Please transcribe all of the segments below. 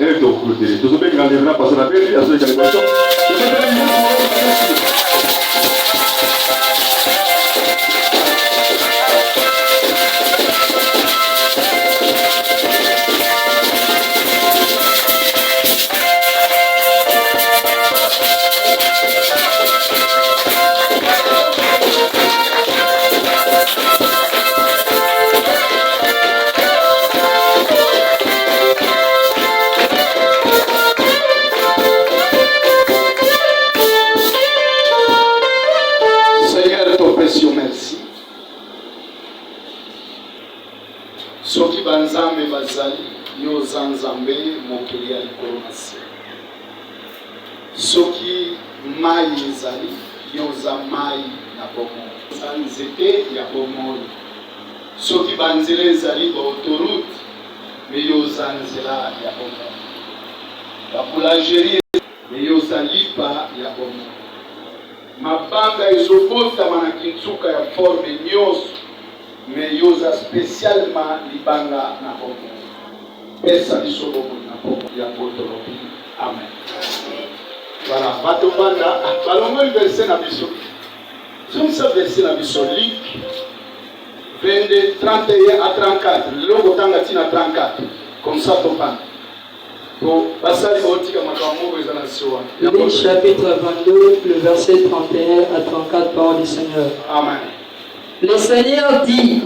Et donc, tout ce qui est gagné là, parce qu'on a perdu à ce qui est merci. Soki banzambe bazali yo zanzambe mokili ya likolo na se. Soki mai ezali yo za mai na bomoi. Za nzete ya bomoi. Soki banzela ezali ba autoroute me yo za nzela ya bomoi. Ba boulangerie me yo za lipa ya bomoi. Mabanga ezobotama na kintsuka ya forme nyonso me yoza spécialement libanga na bongo. Pesa biso bongo na bongo ya botolobi. Amen. Voilà, bato banda balongo verset na biso. Somsa verset na biso Luc 22 31 à 34. Longo tanga tina 34. Comme ça to banda. Luc chapitre 22, le verset 31 à 34, parole du Seigneur. Amen. Le Seigneur dit,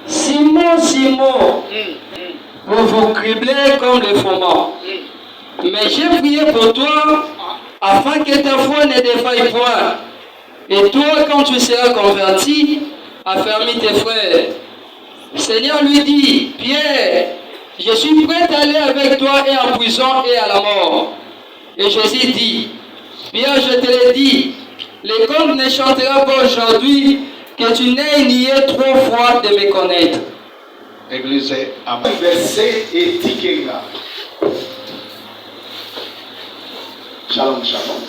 Simon, Simon, vous vous criblez comme le froment. Mais j'ai prié pour toi, afin que ta foi ne défaille point. Et toi, quand tu seras converti, affermis tes frères. Le Seigneur lui dit, Pierre, je suis prêt à aller avec toi et en prison et à la mort. Et Jésus dit, Pierre, je te l'ai dit, les contes ne chantera pas aujourd'hui que tu n'aies nié 3 fois de me connaître. Église, Amen. Verset et Tikenga. Shalom, shalom.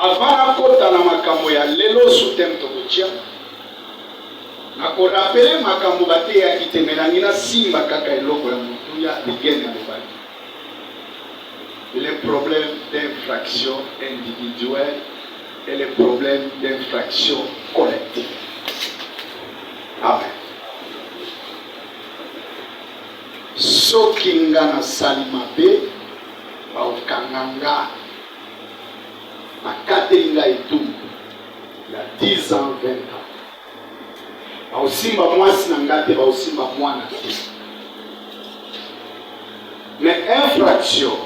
Avant la côte à la makambo ya lelo soutem tokotia. Nako rappele makambo bate ya kitemelani na simba kaka eloko ya mutu ya ligene lobali. Les problèmes d'infraction individuelle et les problèmes d'infraction collective. Amen. Soki nga na salimabe ba okanganga akateli nga etumbu ya 10 ans 20 ans. Baosimba mwasi na ngate baosimba mwana te. Mais infraction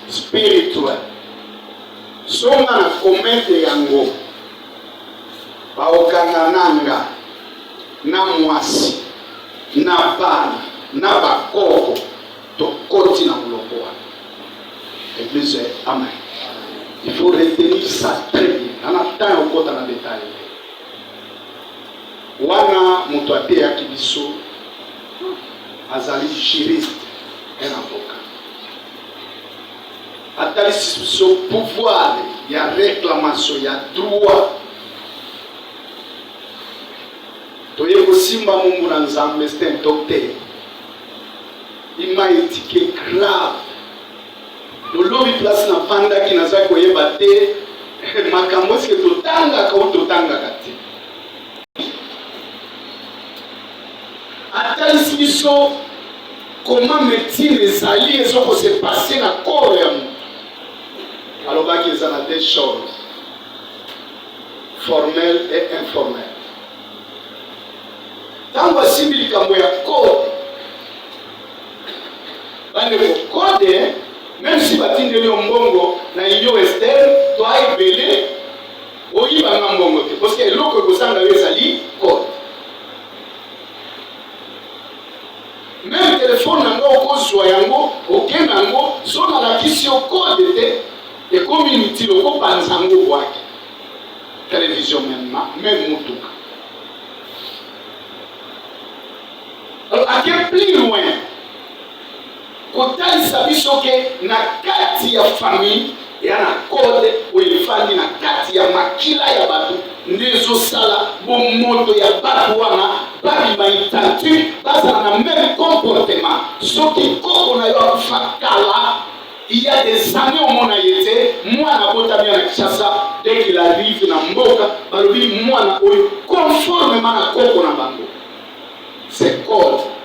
spirituelle songa na komete yango baokanga nanga na mwasi na bana na bakoko tokoti na moloko wana. Église, amen. Il faut retenir ça très bien. On a temps au côté dans le détail. Wana moto ateyaki biso azali juriste un avocat. Atalisi biso pouvoir ya réclamation ya droit. Toye kosimba mungu na nzambe c'est un docteur. Il m'a étiqué grave. Lolobi place na vanda ki naza koyeba te makambo sike totanga ka utotanga kati. Atalisi biso comment médecine ezali ezoko se passer na corps ya mutu. Alobaki ezala deux choses, formelles et informelles. Tango asimbi likambo ya code bande ko code même si batindeli mbongo na union externe to aibele oyiba nga mbongo te parce que eloko ekozanga ezali code. Même téléphone nango okozwa yango okenda yango so nalakisi yo code te ekomi inutile okopanza yango bwaki télévision même motuka. Alors à quel plus loin kotalisa biso ke na kati ya famille ya na code oyefandi na kati ya makila ya bato ndezosala bomoto ya bato wana babima itatu bazala na même comportement soki koko na yo akufa kala, il y a des années au monde a été, moi na bota bien na Kinshasa, dès qu'il arrive na mboka, balobi moi na oyo conformément na koko na bango. C'est code.